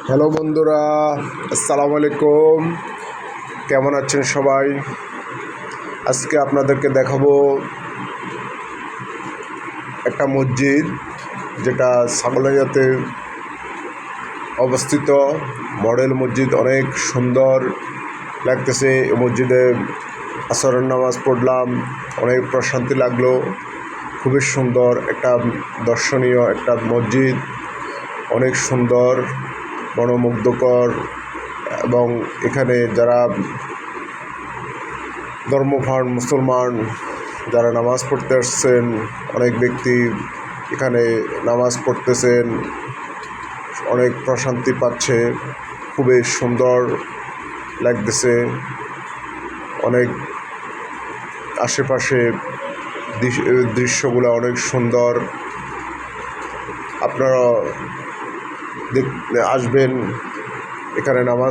Hello বন্ধুরা, আসসালামু আলাইকুম। কেমন আছেন সবাই? আজকে আপনাদেরকে দেখাবো একটা মসজিদ, যেটা ছাগলাইয়াতে অবস্থিত। মডেল মসজিদ, অনেক সুন্দর লাগতেছে। এই মসজিদে আসরের নামাজ পড়লাম, অনেক প্রশান্তি লাগলো। খুবই সুন্দর একটা দর্শনীয় একটা মসজিদ, অনেক সুন্দর, মনোমুগ্ধকর। এবং এখানে যারা ধর্মপ্রাণ মুসলমান যারা নামাজ পড়তে আসছেন, অনেক ব্যক্তি এখানে নামাজ পড়তেছেন, অনেক প্রশান্তি পাচ্ছে, খুবই সুন্দর লাগতেছে। অনেক আশেপাশে দৃশ্যগুলো অনেক সুন্দর। আপনারা আসবেন এখানে নামাজ